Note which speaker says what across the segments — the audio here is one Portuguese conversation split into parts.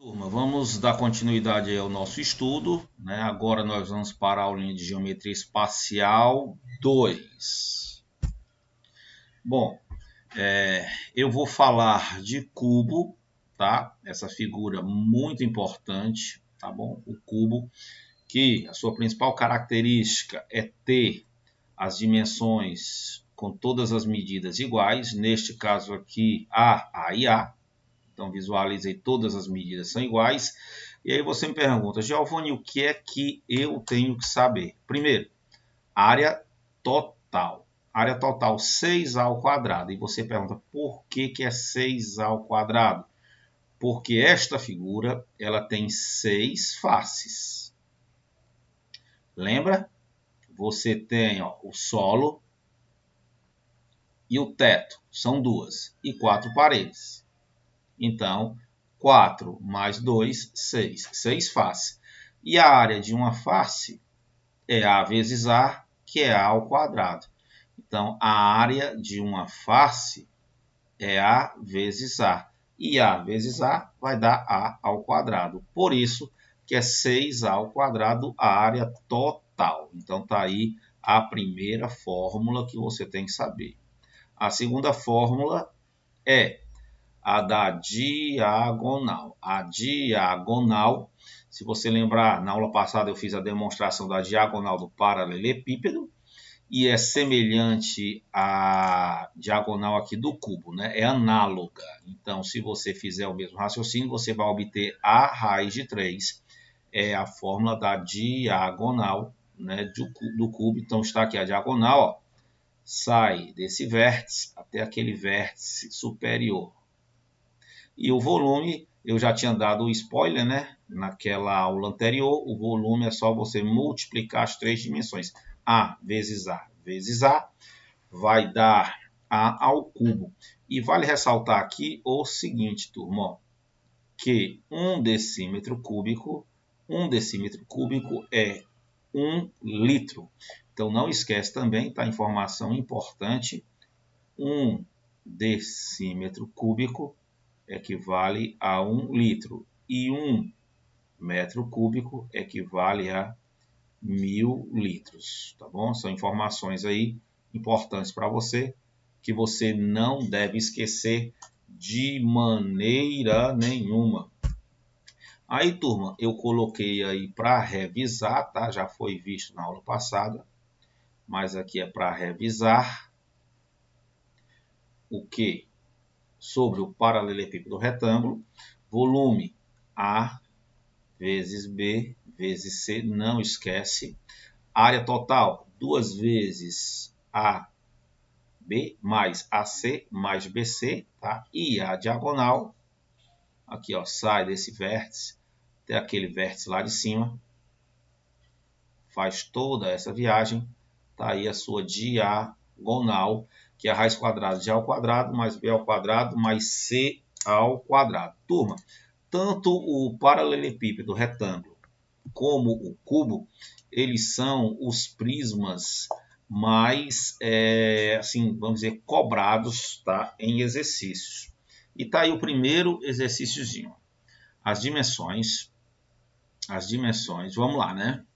Speaker 1: Turma, vamos dar continuidade ao nosso estudo, né? Agora nós vamos para a aulinha de Geometria Espacial 2. Bom, eu vou falar de cubo, tá? Essa figura muito importante, tá bom? O cubo, que a sua principal característica é ter as dimensões com todas as medidas iguais, neste caso aqui A e A. Então, visualizei todas as medidas são iguais. E aí você me pergunta, Giovanni, o que é que eu tenho que saber? Primeiro, área total. Área total 6A ao quadrado. E você pergunta, por que é 6A ao quadrado? Porque esta figura ela tem 6 faces. Lembra? Você tem o solo e o teto. São 2. E 4 paredes. Então, 4 mais 2, 6. 6 faces. E a área de uma face é A vezes A, que é A ao quadrado. Então, a área de uma face é A vezes A. E A vezes A vai dar A ao quadrado. Por isso que é 6A ao quadrado a área total. Então, está aí a primeira fórmula que você tem que saber. A segunda fórmula é a da diagonal. A diagonal, se você lembrar, na aula passada eu fiz a demonstração da diagonal do paralelepípedo e é semelhante à diagonal aqui do cubo, né? É análoga. Então, se você fizer o mesmo raciocínio, você vai obter a raiz de 3. É a fórmula da diagonal, né, do cubo. Então, está aqui a diagonal, ó, sai desse vértice até aquele vértice superior. E o volume, eu já tinha dado o spoiler, né? Naquela aula anterior, o volume é só você multiplicar as 3 dimensões. A vezes A vai dar A ao cubo. E vale ressaltar aqui o seguinte, turma, ó, que 1 decímetro cúbico é 1 litro. Então, não esquece também, tá? Informação importante, 1 decímetro cúbico equivale a 1 litro e 1 metro cúbico equivale a 1000 litros, tá bom? São informações aí importantes para você, que você não deve esquecer de maneira nenhuma. Aí, turma, eu coloquei aí para revisar, tá? Já foi visto na aula passada, mas aqui é para revisar o que? Sobre o paralelepípedo retângulo, volume A vezes B vezes C, não esquece. Área total, 2 vezes AB mais AC mais BC, tá? E a diagonal, aqui ó, sai desse vértice até aquele vértice lá de cima, faz toda essa viagem, tá aí a sua diagonal, que é a raiz quadrada de A ao quadrado mais B ao quadrado mais C ao quadrado. Turma, tanto o paralelepípedo retângulo como o cubo, eles são os prismas mais, assim, vamos dizer, cobrados, tá, em exercícios. E tá aí o primeiro exercíciozinho. As dimensões, vamos lá, né?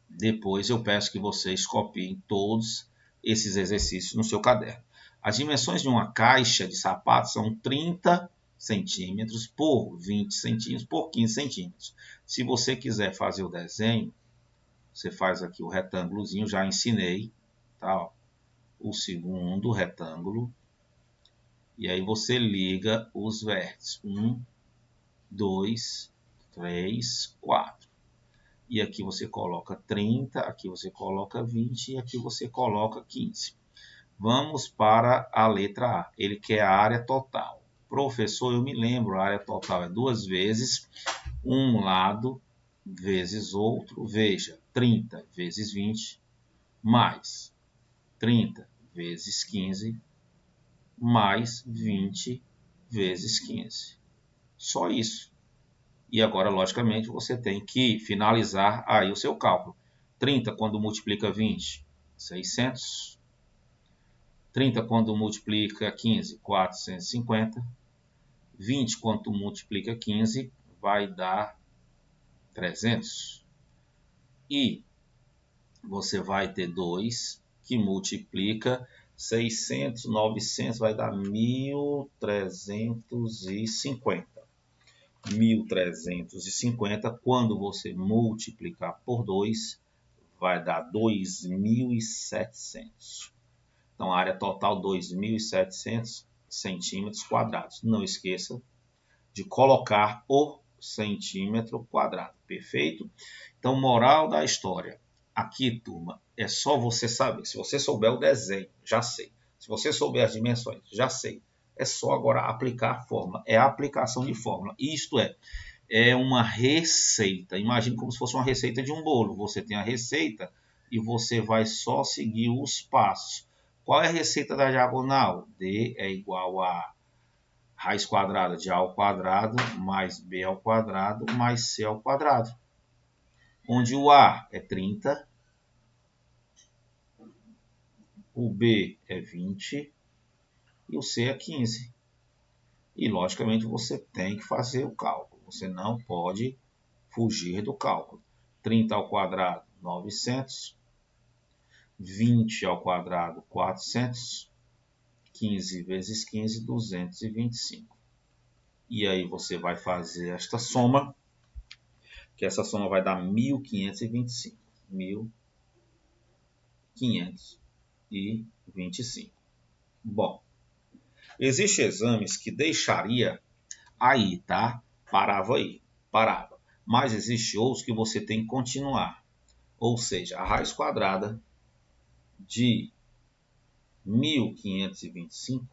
Speaker 1: Depois eu peço que vocês copiem todos esses exercícios no seu caderno. As dimensões de uma caixa de sapatos são 30 centímetros por 20 centímetros por 15 centímetros. Se você quiser fazer o desenho, você faz aqui o retângulozinho, já ensinei, tá? O segundo retângulo. E aí você liga os vértices. 1, 2, 3, 4. E aqui você coloca 30, aqui você coloca 20 e aqui você coloca 15. Vamos para a letra A. Ele quer a área total. Professor, eu me lembro, a área total é 2 vezes um lado vezes outro. Veja, 30 vezes 20 mais 30 vezes 15 mais 20 vezes 15. Só isso. E agora, logicamente, você tem que finalizar aí o seu cálculo. 30 quando multiplica 20, 600. 30 quando multiplica 15, 450. 20 quando multiplica 15, vai dar 300. E você vai ter 2 que multiplica 600, 900, vai dar 1.350. 1.350, quando você multiplicar por 2, vai dar 2.700. Então, a área total, 2.700 centímetros quadrados. Não esqueça de colocar o centímetro quadrado, perfeito? Então, moral da história. Aqui, turma, é só você saber. Se você souber o desenho, já sei. Se você souber as dimensões, já sei. É só agora aplicar a fórmula. É a aplicação de fórmula. Isto é uma receita. Imagine como se fosse uma receita de um bolo. Você tem a receita e você vai só seguir os passos. Qual é a receita da diagonal? D é igual a raiz quadrada de A ao quadrado mais B ao quadrado mais C ao quadrado. Onde o A é 30, o B é 20 e o C é 15. E, logicamente, você tem que fazer o cálculo. Você não pode fugir do cálculo. 30 ao quadrado, 900. 20 ao quadrado, 400. 15 vezes 15, 225. E aí você vai fazer esta soma, que essa soma vai dar 1.525. 1.525. Bom, existem exames que deixaria aí, tá? Parava aí, parava. Mas existem outros que você tem que continuar. Ou seja, a raiz quadrada de 1.525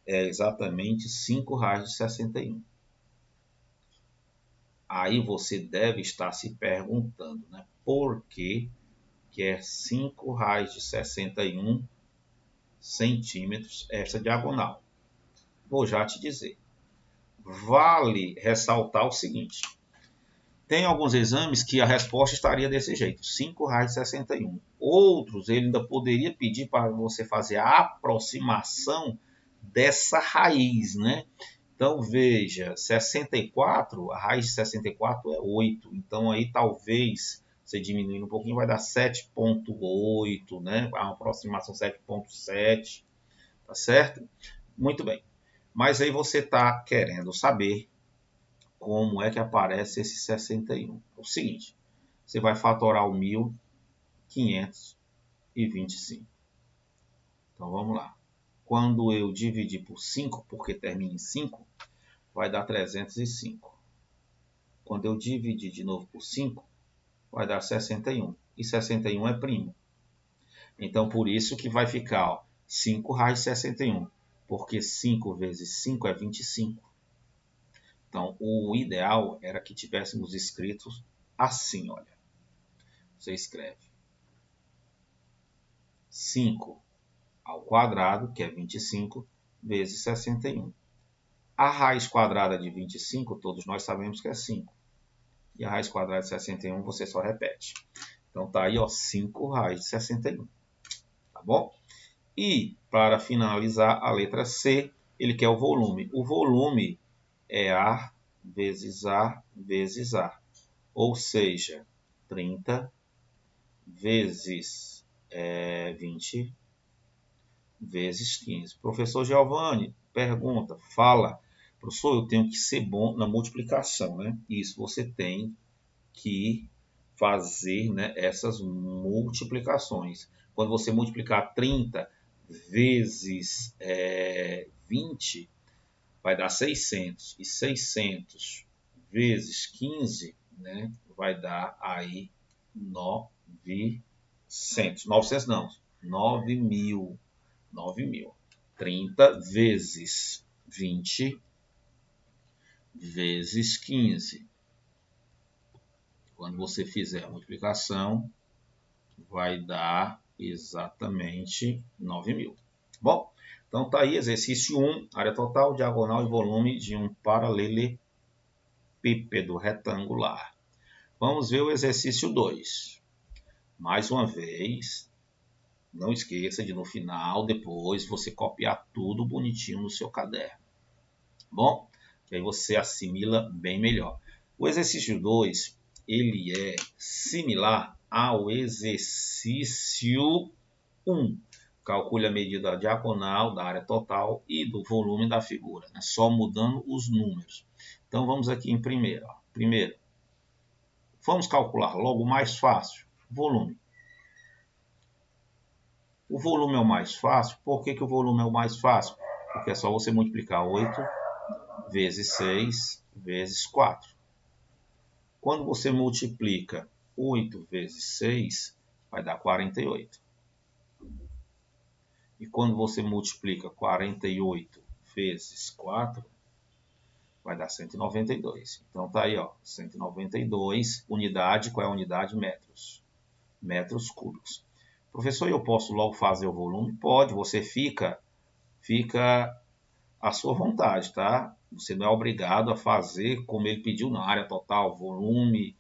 Speaker 1: é exatamente 5 raios de 61. Aí você deve estar se perguntando, né? Por que é 5 raios de 61 centímetros essa diagonal? Vou já te dizer. Vale ressaltar o seguinte. Tem alguns exames que a resposta estaria desse jeito, 5 raios de 61. Outros, ele ainda poderia pedir para você fazer a aproximação dessa raiz, né? Então, veja, 64, a raiz de 64 é 8. Então, aí talvez, você diminuindo um pouquinho, vai dar 7,8, né? Uma aproximação 7,7, tá certo? Muito bem. Mas aí você está querendo saber como é que aparece esse 61. É o seguinte, você vai fatorar o 1.525. Então, vamos lá. Quando eu dividir por 5, porque termina em 5, vai dar 305. Quando eu dividir de novo por 5, vai dar 61. E 61 é primo. Então, por isso que vai ficar, ó, 5 raios de 61. Porque 5 vezes 5 é 25. Então, o ideal era que tivéssemos escrito assim, olha. Você escreve 5 ao quadrado, que é 25, vezes 61. A raiz quadrada de 25, todos nós sabemos que é 5. E a raiz quadrada de 61 você só repete. Então tá aí, ó, 5 raiz de 61. Tá bom? E para finalizar a letra C, ele quer o volume. O volume é A vezes A vezes A. Ou seja, 30 vezes 20 vezes 15. Professor Giovanni pergunta, fala, professor, eu tenho que ser bom na multiplicação, né? Isso, você tem que fazer, né, essas multiplicações. Quando você multiplicar 30 vezes 20, vai dar 600. E 600 vezes 15, né, vai dar aí 900. 900 não, 9.000. 9.000. 30 vezes 20 vezes 15. Quando você fizer a multiplicação, vai dar exatamente 9.000. Bom, então tá aí, exercício 1, área total, diagonal e volume de um paralelepípedo retangular. Vamos ver o exercício 2. Mais uma vez, não esqueça de no final, depois, você copiar tudo bonitinho no seu caderno. Bom, que aí você assimila bem melhor. O exercício 2, ele é similar ao exercício 1. Calcule a medida diagonal da área total e do volume da figura, né? Só mudando os números. Então vamos aqui em primeiro. Primeiro, vamos calcular logo o mais fácil, volume. O volume é o mais fácil. Por que o volume é o mais fácil? Porque é só você multiplicar 8 vezes 6 vezes 4. Quando você multiplica 8 vezes 6, vai dar 48. E quando você multiplica 48 vezes 4, vai dar 192. Então tá aí, ó, 192, unidade, qual é a unidade? Metros. Metros cúbicos. Professor, eu posso logo fazer o volume? Pode, você fica à sua vontade, tá? Você não é obrigado a fazer como ele pediu na área total, volume,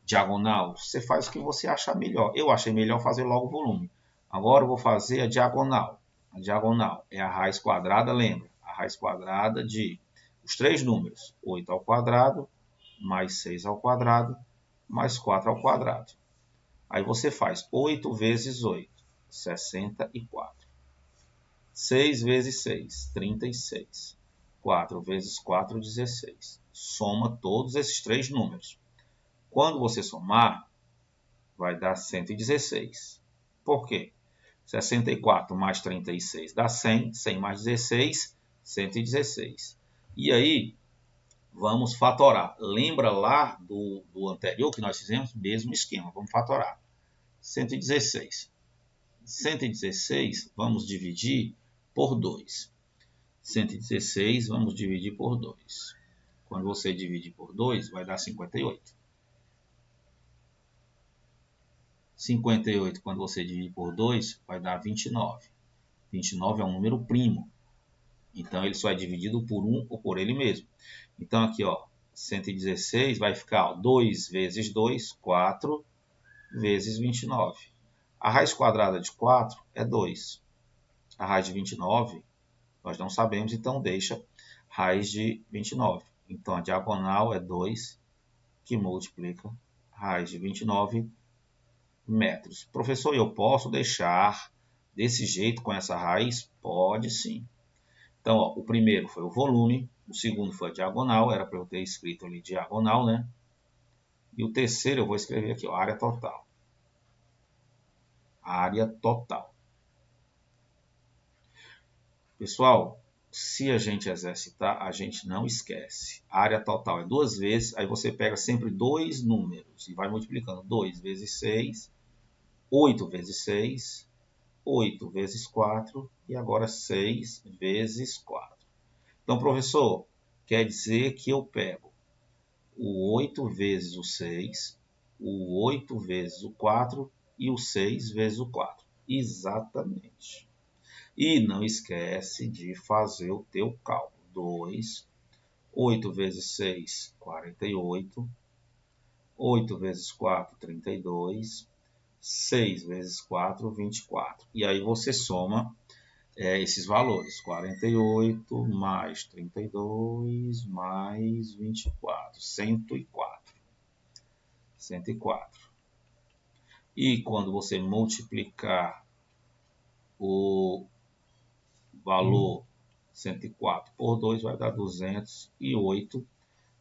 Speaker 1: diagonal. Você faz o que você achar melhor. Eu achei melhor fazer logo o volume. Agora eu vou fazer a diagonal. A diagonal é a raiz quadrada, lembra? A raiz quadrada de os três números. 8 ao quadrado, mais 6 ao quadrado, mais 4 ao quadrado. Aí você faz 8 vezes 8, 64. 6 vezes 6, 36. 4 vezes 4, 16. Soma todos esses três números. Quando você somar, vai dar 116. Por quê? 64 mais 36 dá 100. 100 mais 16, 116. E aí, vamos fatorar. Lembra lá do anterior que nós fizemos? Mesmo esquema. Vamos fatorar. 116. 116, vamos dividir por 2. 116, vamos dividir por 2. Quando você divide por 2, vai dar 58. 58, quando você divide por 2, vai dar 29. 29 é um número primo. Então, ele só é dividido por 1 ou por ele mesmo. Então, aqui, ó, 116 vai ficar, ó, 2 vezes 2, 4 vezes 29. A raiz quadrada de 4 é 2. A raiz de 29, nós não sabemos, então deixa raiz de 29. Então, a diagonal é 2, que multiplica raiz de 29 metros. Professor, eu posso deixar desse jeito com essa raiz? Pode sim. Então, ó, o primeiro foi o volume, o segundo foi a diagonal, era para eu ter escrito ali diagonal, né? E o terceiro eu vou escrever aqui, ó, área total. Área total. Pessoal, se a gente exercitar, a gente não esquece. A área total é 2 vezes, aí você pega sempre dois números e vai multiplicando. 2 vezes 6, 8 vezes 6, 8 vezes 4 e agora 6 vezes 4. Então, professor, quer dizer que eu pego o 8 vezes o 6, o 8 vezes o 4 e o 6 vezes o 4. Exatamente. E não esquece de fazer o teu cálculo. 2, 8 vezes 6, 48. 8 vezes 4, 32. 6 vezes 4, 24. E aí você soma esses valores. 48 mais 32 mais 24. 104. 104. E quando você multiplicar o valor 104 por 2 vai dar 208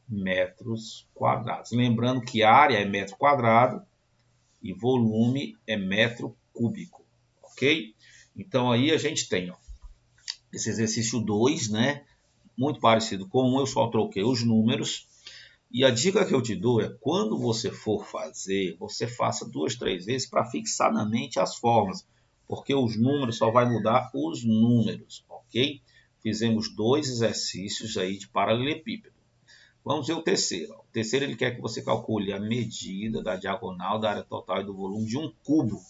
Speaker 1: metros quadrados. Lembrando que área é metro quadrado e volume é metro cúbico, ok? Então aí a gente tem, ó, esse exercício 2, né? Muito parecido com o 1, eu só troquei os números. E a dica que eu te dou é, quando você for fazer, você faça 2, 3 vezes para fixar na mente as fórmulas, porque os números só vai mudar os números, ok? Fizemos 2 exercícios aí de paralelepípedo. Vamos ver o terceiro. O terceiro ele quer que você calcule a medida da diagonal da área total e do volume de um cubo,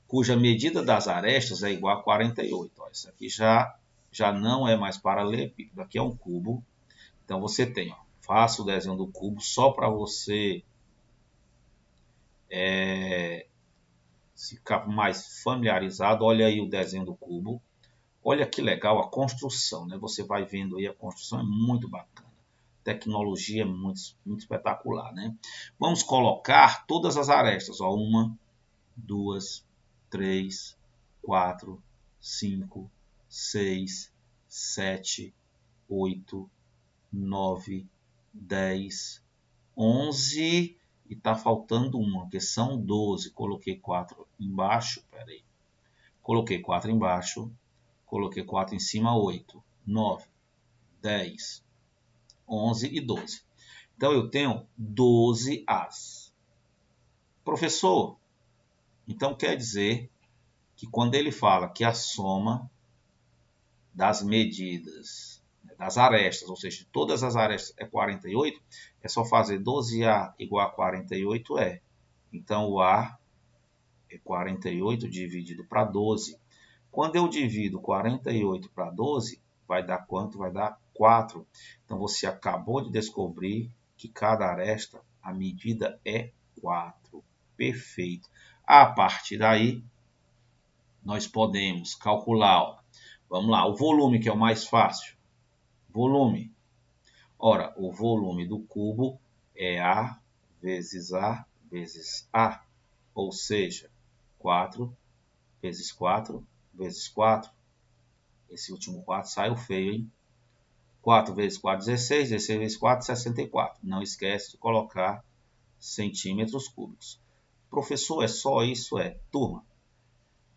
Speaker 1: cuja medida das arestas é igual a 48. Ó, isso aqui já não é mais paralelepípedo, aqui é um cubo. Então você tem, ó, faça o desenho do cubo só para você ficar mais familiarizado. Olha aí o desenho do cubo. Olha que legal a construção, né? Você vai vendo aí, a construção é muito bacana. Tecnologia é muito espetacular, né? Vamos colocar todas as arestas, ó, 1, 2, 3, 4, 5, 6, 7, 8, 9, 10, 11 e tá faltando uma, que são 12. Coloquei 4 embaixo, peraí. Coloquei 4 embaixo, coloquei 4 em cima, 8, 9, 10, 11 e 12. Então eu tenho 12 As. Professor, então quer dizer que quando ele fala que a soma das medidas, das arestas, ou seja, todas as arestas é 48, é só fazer 12A igual a 48, é. Então o A é 48 dividido para 12. Quando eu divido 48 para 12, vai dar quanto? Vai dar 4. Então você acabou de descobrir que cada aresta, a medida é 4. Perfeito. A partir daí, nós podemos calcular, ó, vamos lá, o volume, que é o mais fácil. Volume. Ora, o volume do cubo é A vezes A vezes A, ou seja, 4 vezes 4 vezes 4. Esse último 4 saiu feio, hein? 4 vezes 4, 16. 16 vezes 4, 64. Não esquece de colocar centímetros cúbicos. Professor, é só isso? É. Turma,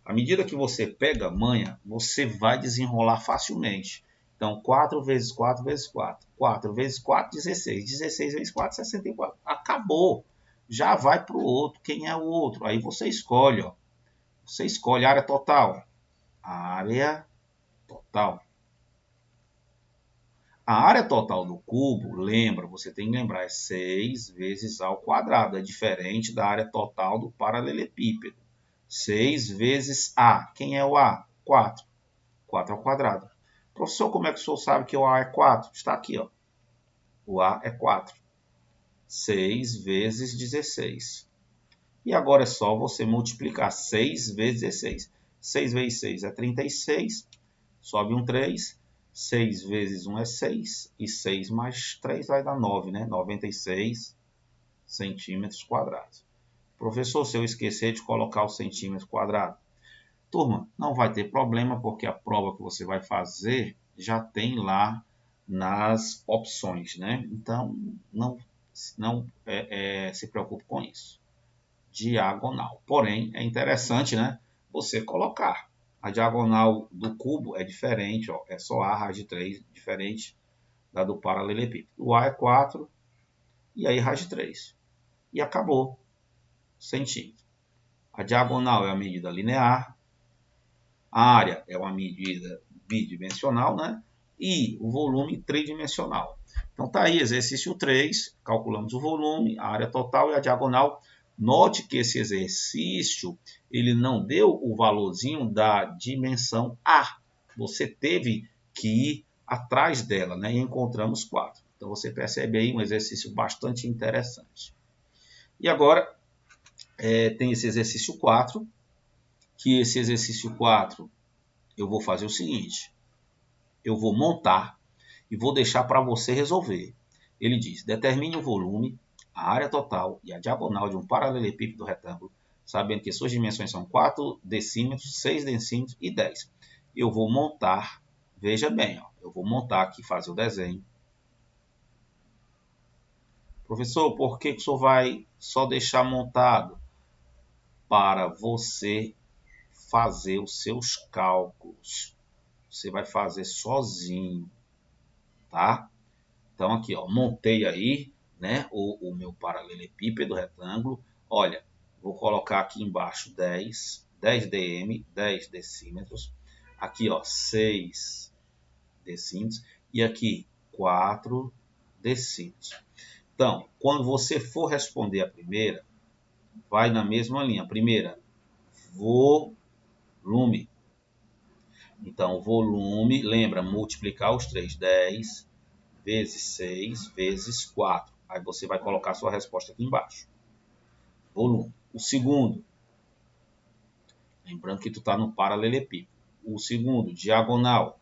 Speaker 1: à medida que você pega a manha, você vai desenrolar facilmente. Então, 4 vezes 4 vezes 4. 4 vezes 4, 16. 16 vezes 4, 64. Acabou. Já vai para o outro. Quem é o outro? Aí você escolhe. Ó. Você escolhe a área total. A área total. A área total do cubo, lembra, você tem que lembrar, é 6 vezes A ao quadrado. É diferente da área total do paralelepípedo. 6 vezes A. Quem é o A? 4. 4 ao quadrado. Professor, como é que o senhor sabe que o A é 4? Está aqui, ó. O A é 4. 6 vezes 16. E agora é só você multiplicar 6 vezes 16. 6 vezes 6 é 36. Sobe um 3. 6 vezes 1 é 6. E 6 mais 3 vai dar 9, né? 96 centímetros quadrados. Professor, se eu esquecer de colocar o centímetro quadrado, turma, não vai ter problema, porque a prova que você vai fazer já tem lá nas opções, né? Então, não se preocupe com isso. Diagonal. Porém, é interessante, né? Você colocar. A diagonal do cubo é diferente, ó, é só A raiz de 3, diferente da do paralelepípedo. O A é 4, e aí raiz de 3. E acabou. Centímetro. A diagonal é a medida linear, a área é uma medida bidimensional, né? E o volume tridimensional. Então tá aí, exercício 3, calculamos o volume, a área total e a diagonal. Note que esse exercício, ele não deu o valorzinho da dimensão A. Você teve que ir atrás dela, né? E encontramos 4. Então você percebe aí um exercício bastante interessante. E agora tem esse exercício 4, que esse exercício 4 eu vou fazer o seguinte, eu vou montar e vou deixar para você resolver. Ele diz, determine o volume, a área total e a diagonal de um paralelepípedo retângulo, sabendo que suas dimensões são 4 decímetros, 6 decímetros e 10. Eu vou montar, veja bem, ó, eu vou montar aqui, fazer o desenho. Professor, por que o senhor vai só deixar montado? Para você fazer os seus cálculos. Você vai fazer sozinho, tá? Então aqui, ó, montei aí, né, o meu paralelepípedo retângulo. Olha, vou colocar aqui embaixo 10 dm, 10 decímetros. Aqui, ó, 6 decímetros e aqui 4 decímetros. Então, quando você for responder a primeira, vai na mesma linha. A primeira, volume. Então, volume, lembra, multiplicar os três. 10 vezes 6 vezes 4. Aí você vai colocar a sua resposta aqui embaixo. Volume. O segundo, lembrando que tu está no paralelepípedo. o segundo, diagonal.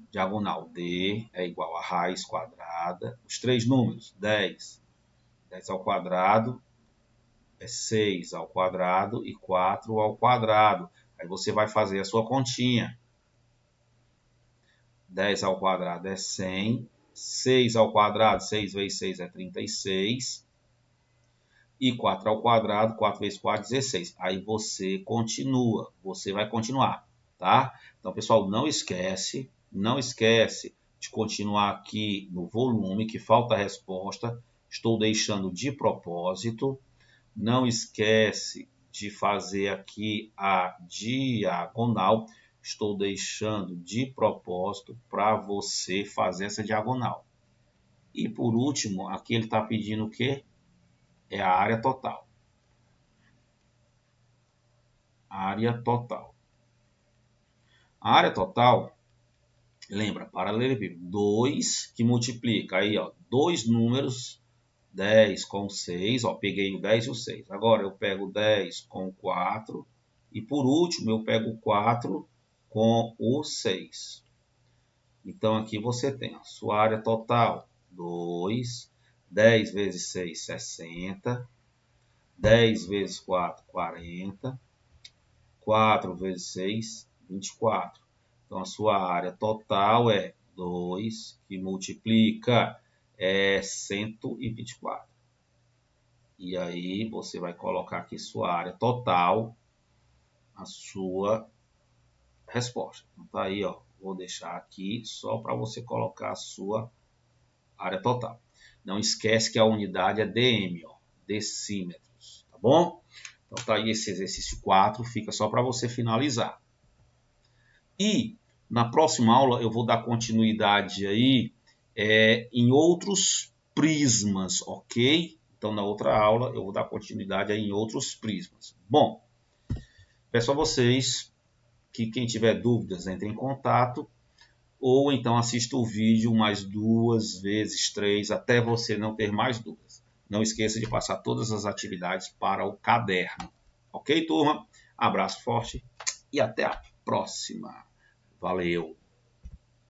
Speaker 1: Diagonal D é igual a raiz quadrada. Os três números, 10. 10 ao quadrado é 6 ao quadrado e 4 ao quadrado. Aí você vai fazer a sua continha. 10 ao quadrado é 100. 6 ao quadrado, 6 vezes 6 é 36. E 4 ao quadrado, 4 vezes 4, 16. Aí você continua, você vai continuar, tá? Então, pessoal, não esquece de continuar aqui no volume, que falta a resposta. Estou deixando de propósito. Não esquece de fazer aqui a diagonal. Estou deixando de propósito para você fazer essa diagonal. E por último, aqui ele está pedindo o quê? É a área total. Área total. A área total, lembra, paralelepípedo, 2 que multiplica, aí ó, dois números, 10 com 6, ó, peguei o 10 e o 6. Agora eu pego o 10 com o 4 e por último eu pego o 4 com o 6. Então aqui você tem a sua área total, 2, 10 vezes 6, 60, 10 vezes 4, 40, 4 vezes 6, 24. Então, a sua área total é 2, que multiplica 124. E aí, você vai colocar aqui sua área total, a sua resposta. Então, tá aí, ó. Vou deixar aqui só para você colocar a sua área total. Não esquece que a unidade é dm, ó, decímetros, tá bom? Então, tá aí esse exercício 4, fica só para você finalizar. E na próxima aula eu vou dar continuidade aí em outros prismas, ok? Então na outra aula eu vou dar continuidade aí em outros prismas. Bom, peço a vocês que quem tiver dúvidas entre em contato ou então assista o vídeo mais 2 vezes, 3, até você não ter mais dúvidas. Não esqueça de passar todas as atividades para o caderno. Ok, turma? Abraço forte e até a próxima. Valeu!